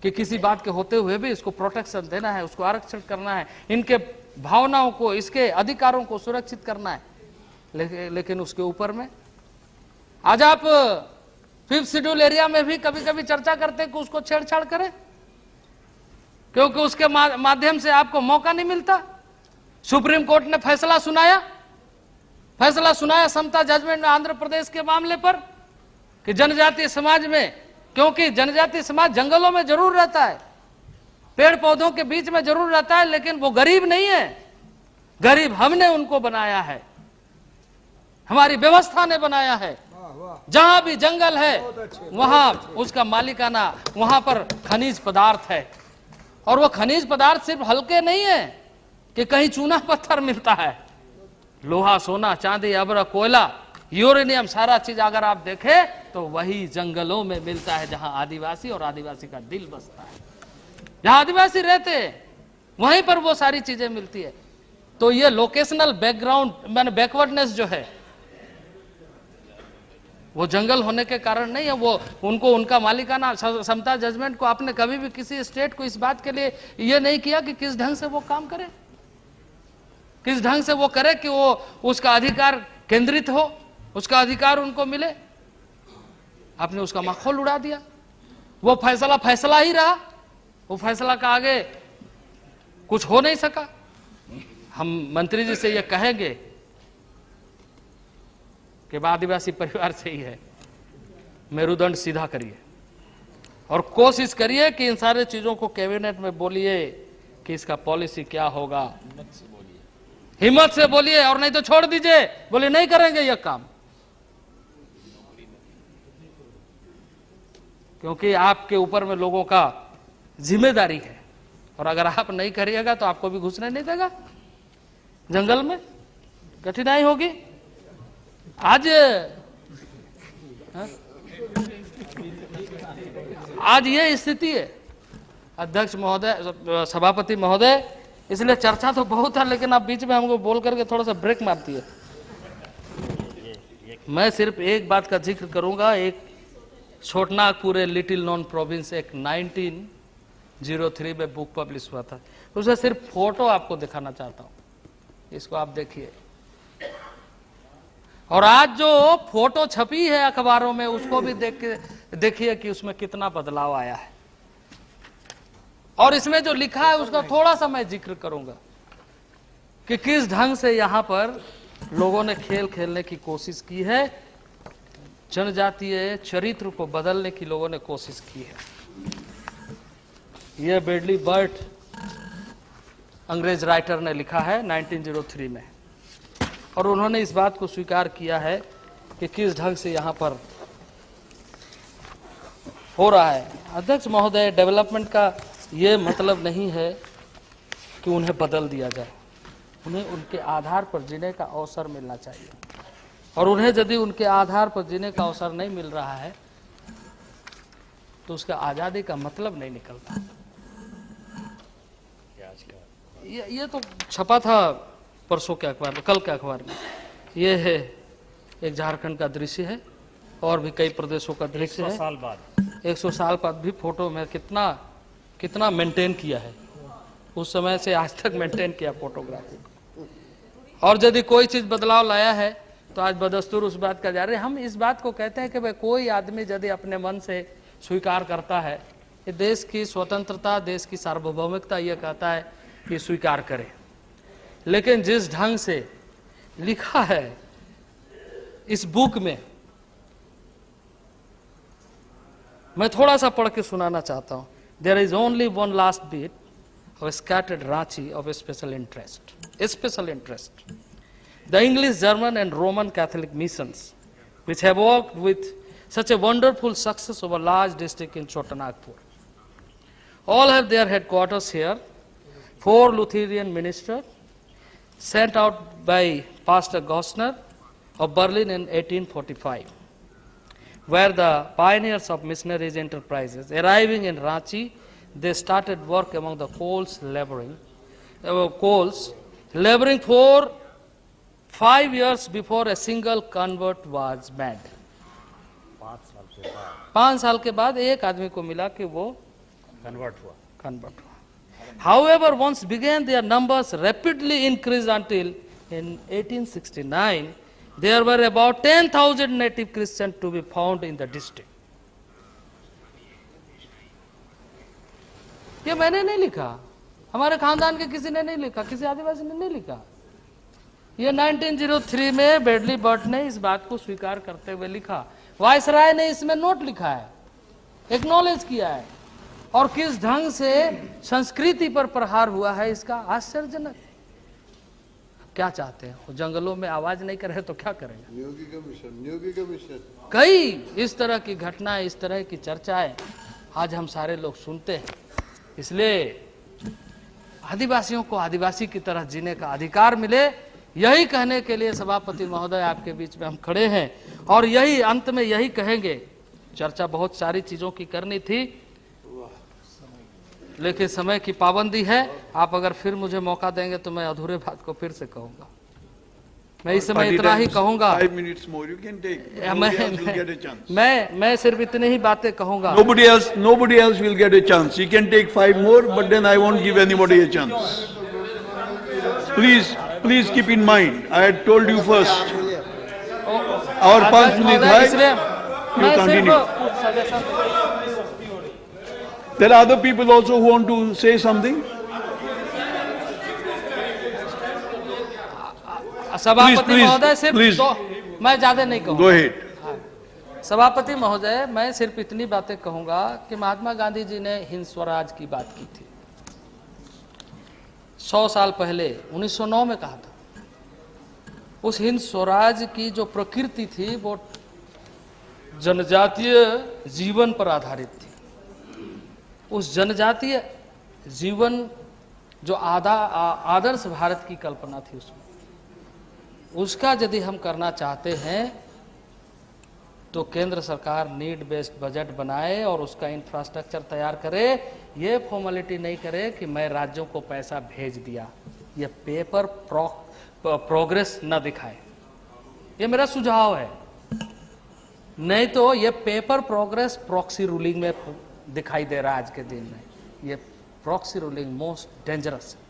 कि किसी बात के होते हुए भी इसको प्रोटेक्शन देना है, उसको आरक्षण करना है, इनके भावनाओं को, इसके अधिकारों को सुरक्षित करना है। लेकिन उसके ऊपर में आज आप 5th शेड्यूल एरिया में भी कभी कभी चर्चा करते हैं कि उसको छेड़छाड़ करें, क्योंकि उसके माध्यम से आपको मौका नहीं मिलता। सुप्रीम कोर्ट ने फैसला सुनाया समता जजमेंट में आंध्र प्रदेश के मामले पर कि जनजातीय समाज में, क्योंकि जनजातीय समाज जंगलों में जरूर रहता है, पेड़ पौधों के बीच में जरूर रहता है, लेकिन वो गरीब नहीं है। गरीब हमने उनको बनाया है, हमारी व्यवस्था ने बनाया है। जहां भी जंगल है वहां उसका मालिकाना, वहां पर खनिज पदार्थ है। और वो खनिज पदार्थ सिर्फ हल्के नहीं है कि कहीं चूना पत्थर मिलता है, लोहा, सोना, चांदी, अब्र, कोयला, यूरेनियम, सारा चीज अगर आप देखें तो वही जंगलों में मिलता है, जहां आदिवासी और आदिवासी का दिल बसता है, जहां आदिवासी रहते हैं वहीं पर वो सारी चीजें मिलती है। तो ये लोकेशनल बैकग्राउंड, मैंने बैकवर्डनेस जो है वो जंगल होने के कारण नहीं है। वो उनको, उनका मालिकाना, समता जजमेंट को आपने कभी भी किसी स्टेट को इस बात के लिए ये नहीं किया कि किस ढंग से वो काम करे, किस ढंग से वो करे कि वो उसका अधिकार केंद्रित हो, उसका अधिकार उनको मिले। आपने उसका माखौल उड़ा दिया। वो फैसला ही रहा, वो फैसला का आगे कुछ हो नहीं सका। हम मंत्री जी से ये कहेंगे कि आदिवासी परिवार से ही है, मेरुदंड सीधा करिए और कोशिश करिए कि इन सारे चीजों को कैबिनेट में बोलिए कि इसका पॉलिसी क्या होगा। हिम्मत से बोलिए, और नहीं तो छोड़ दीजिए, बोले नहीं करेंगे यह काम, क्योंकि आपके ऊपर में लोगों का जिम्मेदारी है। और अगर आप नहीं करिएगा तो आपको भी घुसने नहीं देगा जंगल में, कठिनाई होगी। आज ये स्थिति है। अध्यक्ष महोदय, सभापति महोदय, इसलिए चर्चा तो बहुत है, लेकिन आप बीच में हमको बोल करके थोड़ा सा ब्रेक मारती है। मैं सिर्फ एक बात का जिक्र करूंगा। एक छोटनागपुर लिटिल नॉन प्रोविंस, एक 1903 में बुक पब्लिश हुआ था, उसका सिर्फ फोटो आपको दिखाना चाहता हूं, इसको आप देखिए। और आज जो फोटो छपी है अखबारों में, उसको भी देखिए कि उसमें कितना बदलाव आया है। और इसमें जो लिखा है उसका थोड़ा सा मैं जिक्र करूंगा कि किस ढंग से यहां पर लोगों ने खेल खेलने की कोशिश की है, जनजातीय चरित्र को बदलने की लोगों ने कोशिश की है। यह बेडली बर्ट अंग्रेज राइटर ने लिखा है 1903 में, और उन्होंने इस बात को स्वीकार किया है कि किस ढंग से यहां पर हो रहा है। अध्यक्ष महोदय, डेवलपमेंट का ये मतलब नहीं है कि उन्हें बदल दिया जाए, उन्हें उनके आधार पर जीने का अवसर मिलना चाहिए। और उन्हें यदि उनके आधार पर जीने का अवसर नहीं मिल रहा है तो उसका आजादी का मतलब नहीं निकलता। ये तो छपा था परसों के अखबार में, कल के अखबार में। ये है एक झारखंड का दृश्य है, और भी कई प्रदेशों का दृश्य है। 100 साल बाद भी फोटो में कितना मेंटेन किया है, उस समय से आज तक मेंटेन किया फोटोग्राफी। और यदि कोई चीज बदलाव लाया है तो आज बदस्तूर उस बात का जा रहे। हम इस बात को कहते हैं कि भाई कोई आदमी यदि अपने मन से स्वीकार करता है कि देश की स्वतंत्रता, देश की सार्वभौमिकता, ये कहता है कि स्वीकार करे। लेकिन जिस ढंग से लिखा है इस बुक में, मैं थोड़ा सा पढ़ के सुनाना चाहता हूं। There is only one last bit of a scattered Ranchi of a special interest. The English, German and Roman Catholic missions, which have worked with such a wonderful success over large district in Chotanagpur, all have their headquarters here. 4 Lutheran ministers sent out by Pastor Gostner of Berlin in 1845, where the pioneers of missionaries enterprises. Arriving in Ranchi, they started work among the coals, laboring for 5 years before a single convert was made. 5 साल के बाद एक आदमी को मिला कि वो convert हुआ। convert. However, once began, their numbers rapidly increased until in 1869, there were about 10,000 native Christians to be found in the district. ये मैंने नहीं लिखा, हमारे खानदान के किसी ने नहीं लिखा, किसी आदिवासी ने नहीं लिखा। ये 1903 में बेडली बर्ट ने इस बात को स्वीकार करते हुए लिखा। वायसराय ने इसमें नोट लिखा है, एक्नॉलेज किया है, और किस ढंग से संस्कृति पर प्रहार हुआ है इसका आश्चर्यजनक। क्या चाहते हैं, वो जंगलों में आवाज नहीं करे तो क्या करेंगे। नियोगी कमीशन कई इस तरह की घटनाएं, इस तरह की चर्चाएं आज हम सारे लोग सुनते हैं। इसलिए आदिवासियों को आदिवासी की तरह जीने का अधिकार मिले, यही कहने के लिए सभापति महोदय आपके बीच में हम खड़े हैं। और यही अंत में यही कहेंगे, चर्चा बहुत सारी चीजों की करनी थी, लेकिन समय की पाबंदी है। आप अगर फिर मुझे मौका देंगे तो मैं अधूरे बात को फिर से कहूंगा। मैं इस समय इतना ही कहूंगा। 5 minutes more you can take. Nobody else will get a chance. मैं सिर्फ इतनी ही बातें कहूंगा। Nobody else will get a chance. You can take 5 more, but then I won't give anybody a chance. Please keep in mind. I had told you first. Our 5 minutes high. You continue. There are other people also who want to say something. सभापति महोदय सिर्फ please. मैं ज्यादा नहीं कहूँगा। Go ahead. सभापति महोदय, मैं सिर्फ इतनी बातें कहूंगा कि महात्मा गांधी जी ने हिंद स्वराज की बात की थी 100 साल पहले, 1909 में कहा था। उस हिंद स्वराज की जो प्रकृति थी वो जनजातीय जीवन पर आधारित थी। उस जनजातीय जीवन जो आदर्श भारत की कल्पना थी, उसका यदि हम करना चाहते हैं तो केंद्र सरकार नीड बेस्ड बजट बनाए और उसका इंफ्रास्ट्रक्चर तैयार करे। ये फॉर्मेलिटी नहीं करे कि मैं राज्यों को पैसा भेज दिया, ये पेपर प्रोग्रेस न दिखाए। ये मेरा सुझाव है। नहीं तो ये पेपर प्रोग्रेस प्रॉक्सी रूलिंग में दिखाई दे रहा है आज के दिन में। ये प्रॉक्सी रूलिंग मोस्ट डेंजरस है।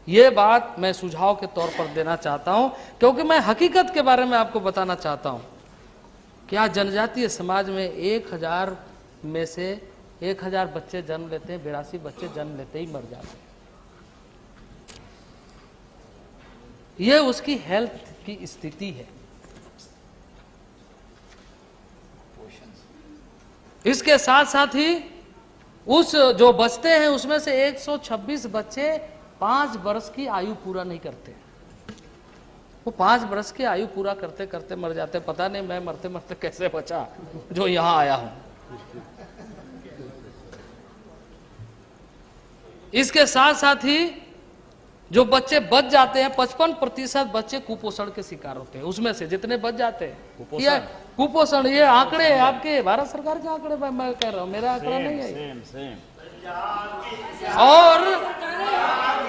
ये बात मैं सुझाव के तौर पर देना चाहता हूं, क्योंकि मैं हकीकत के बारे में आपको बताना चाहता हूं। क्या जनजातीय समाज में 1000 में से 1000 बच्चे जन्म लेते हैं, 82 बच्चे जन्म लेते ही मर जाते हैं। ये उसकी हेल्थ की स्थिति है। इसके साथ साथ ही उस जो बचते हैं उसमें से 126 बच्चे 5 वर्ष की आयु पूरा नहीं करते। वो 5 वर्ष की आयु पूरा करते करते मर जाते। पता नहीं मैं मरते मरते कैसे बचा जो यहां आया हूं। इसके साथ साथ ही जो बच्चे बच जाते हैं, 55% बच्चे कुपोषण के शिकार होते हैं। उसमें से जितने बच जाते हैं, ये कुपोषण, ये आंकड़े आपके भारत सरकार के आंकड़े मैं कह रहा हूं, मेरा आंकड़ा नहीं है।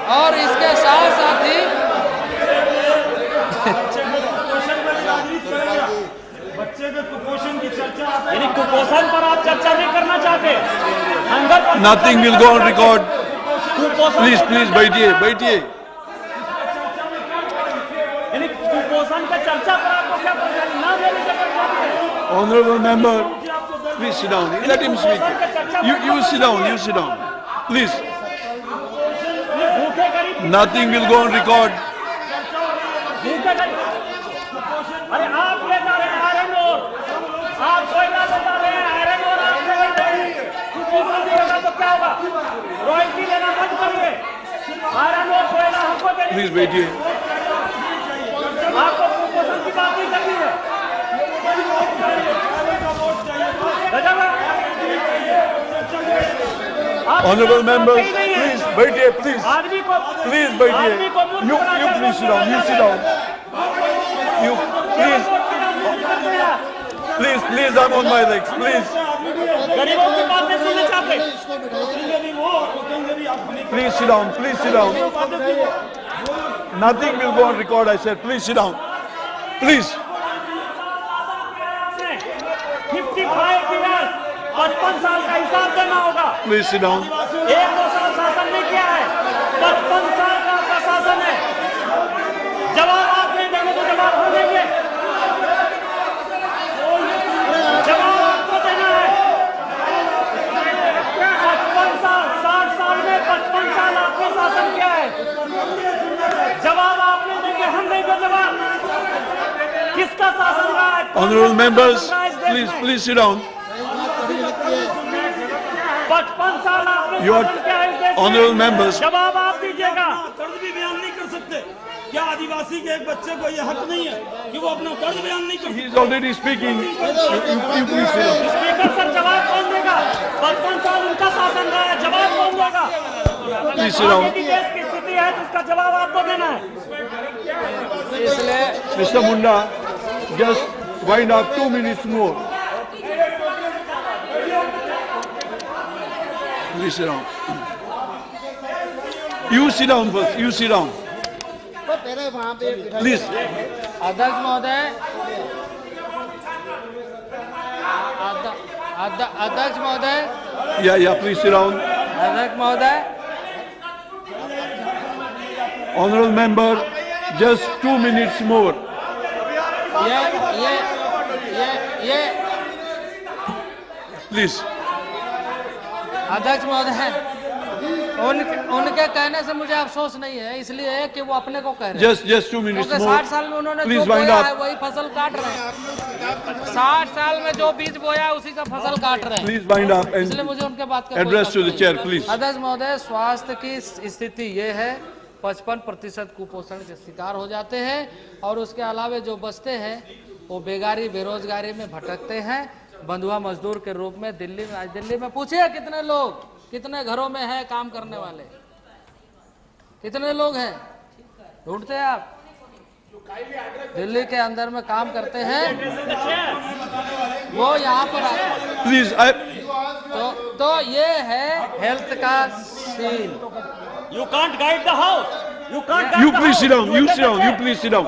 और इसके साथ साथ ही बच्चे के कुपोषण की चर्चा, यानी कुपोषण पर आप चर्चा नहीं करना चाहते। Nothing will go on record. Please बैठिए। यानी कुपोषण का चर्चा पर आपको क्या परेशानी ना देने से परेशानी है? Honorable member, please sit down. Let him speak. You sit down. Please. भूखे गरीब Nothing will go on record. अरे आप ले जा रहे हैं आयरन ओर, आप कोयला ले जा रहे हैं आयरन ओर, आप ले जा रहे हैं। कुपोषण होगा तो क्या होगा? रॉयल्टी लेना बंद करिए। आयरन ओर कोयला हमको देना। Please बैठिए। आपको कुपोषण की बात नहीं करनी है। Honorable members, please बैठिए, please. आदमी को Please बैठिए. You please sit down. You sit down. You please. I'm on my legs. Please. गरीबों की बात नहीं सुनना चाहते। Please sit down. Please sit down. Nothing will go on record. I said, please sit down. Please. 55 years 55 साल का हिसाब देना होगा। Please sit down. 1-2 साल शासन नहीं किया है, 55 साल का आपका शासन है। जवाब आप नहीं देंगे तो जवाब हम देंगे। जवाब आपको देना है। 55 साल, 60 साल में 55 साल आपने शासन किया है। जवाब आप नहीं देंगे, हम देंगे जवाब। किसका शासन रहा है? Honorable members, please sit down. 55 साल आपने You are- शासन किया है इस देश में। Honorable members, जवाब आप दीजिएगा। कर्ज भी बयान नहीं कर सकते। क्या आदिवासी के एक बच्चे को यह हक नहीं है कि वो अपना कर्ज बयान नहीं कर सकते? he is already speaking. You please sit down. Speaker sir जवाब कौन देगा? 55 साल उनका शासन रहा है, जवाब कौन देगा? Please sit down. आगे की देश की स्थिति है तो उसका जवाब आपको देना है। इसलिए Mr. Munda, just wind up 2 minutes more. Please sit down. You sit down first. You sit down. Please. अध्यक्ष महोदय, अध्यक्ष महोदय, Yeah, please sit down. अध्यक्ष महोदय, Honorable member, just 2 minutes more. ये Please. अध्यक्ष महोदय, उनके कहने से मुझे अफसोस नहीं है, इसलिए कि वो अपने को कह रहे हैं। Just 2 minutes क्योंकि more. 60 साल में उन्होंने जो Please wind बोया है up. वही फसल काट रहे हैं। 60 साल में जो बीज बोया है उसी का फसल काट रहे हैं। Please wind up इसलिए and मुझे उनके बात का कोई address to पक्ष the नहीं chair, है। please. अध्यक्ष महोदय, स्वास्थ्य की स्थिति ये है, 55% कुपोषण के शिकार हो जाते हैं और उसके अलावा जो बचते हैं वो बेगारी बेरोजगारी में भटकते हैं, बंधुआ मजदूर के रूप में। दिल्ली में पूछिए कितने लोग, कितने घरों में है काम करने वाले, कितने लोग हैं, ढूंढते हैं आप? दिल्ली के अंदर में काम करते हैं, वो यहाँ पर आते हैं। please. तो ये है हेल्थ का scene. You can't guide the house. You can't guide You the please house. sit down. You sit down. You please sit down.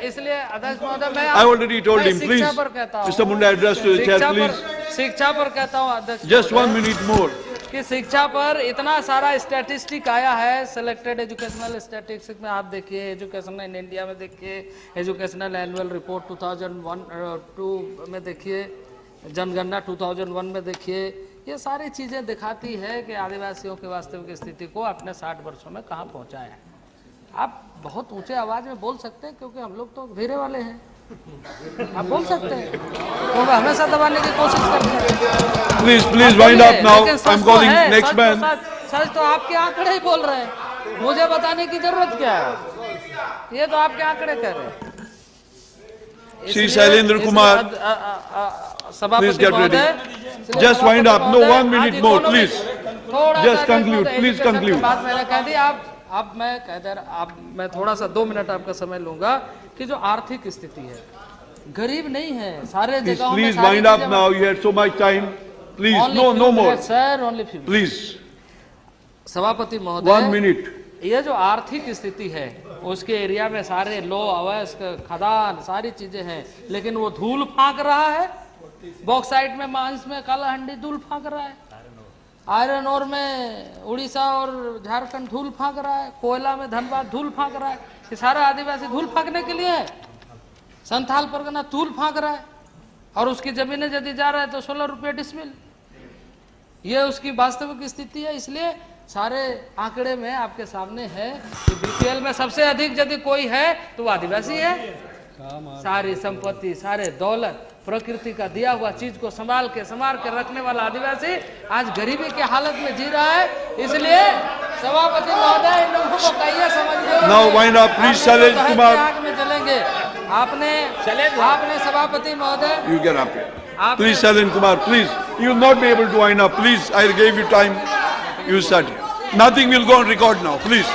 इसलिए अध्यक्ष महोदय, मैं I already told him. Please, शिक्षा पर कहता हूँ, Mr. Munda, address to the chair, please. शिक्षा पर कहता हूँ अध्यक्ष Just महोदय, 1 minute more. कि शिक्षा पर इतना सारा स्टैटिस्टिक आया है, सिलेक्टेड एजुकेशनल स्टैटिस्टिक्स में आप देखिए, एजुकेशन इन इंडिया में देखिए, एजुकेशनल एनुअल रिपोर्ट 2001-2 में देखिए, जनगणना 2001 में देखिए। ये सारी चीज़ें दिखाती है कि आदिवासियों की वास्तविक स्थिति को अपने 60 वर्षों में कहाँ पहुँचाया है। आप बहुत ऊंचे आवाज़ में बोल सकते हैं क्योंकि हम लोग तो घेरे वाले हैं, आप बोल सकते हैं, तो हमेशा दबाने की कोशिश करते हैं। Please wind up now. लेकिन सच I'm तो calling है, next man. सच तो आपके आंकड़े ही बोल रहे हैं, मुझे बताने की जरूरत क्या है? ये तो आपके आंकड़े कह रहे हैं। Shri Shailendra Kumar, please get ready. Just wind up. No, 1 minute more, please. Just conclude. Please conclude. बात मैंने कह दी, अब मैं थोड़ा सा 2 मिनट आपका समय लूंगा कि जो आर्थिक स्थिति है, गरीब नहीं है सारे जगहों में। Please wind up now. You had so much time. Please, no more. Sir, only few. Please, सभापति 1 महोदय, minute. ये जो आर्थिक स्थिति है उसके एरिया में सारे लो अवैध खदान सारी चीजें हैं, लेकिन वो धूल फांक रहा है। बॉक्साइट में, मांस में काला हंडी धूल फांक रहा है, आयरन ओर में उड़ीसा और झारखंड धूल फांक रहा है, कोयला में धनबाद धूल फांक रहा है। ये सारा आदिवासी धूल फांकने के लिए है। संथाल परगना धूल फांक रहा है और उसकी जमीनें यदि जा रहा है तो 16 रुपये डिसमिल। ये उसकी वास्तविक स्थिति है। इसलिए सारे आंकड़े में आपके सामने है कि बीपीएल में सबसे अधिक यदि कोई है तो वो आदिवासी है। सारी संपत्ति, सारे दौलत, प्रकृति का दिया हुआ चीज को संभाल के रखने वाला आदिवासी आज गरीबी के हालत में जी रहा है। इसलिए सभापति महोदय, इन लोगों को कहिए समझ। Now wind up, please, Shailesh Kumar. आग में जलेंगे। आपने सभापति महोदय, You get up here. Please, Shailesh Kumar, please. You will not be able to wind up. Please, I gave you time. You start here. Nothing will go on record now. Please.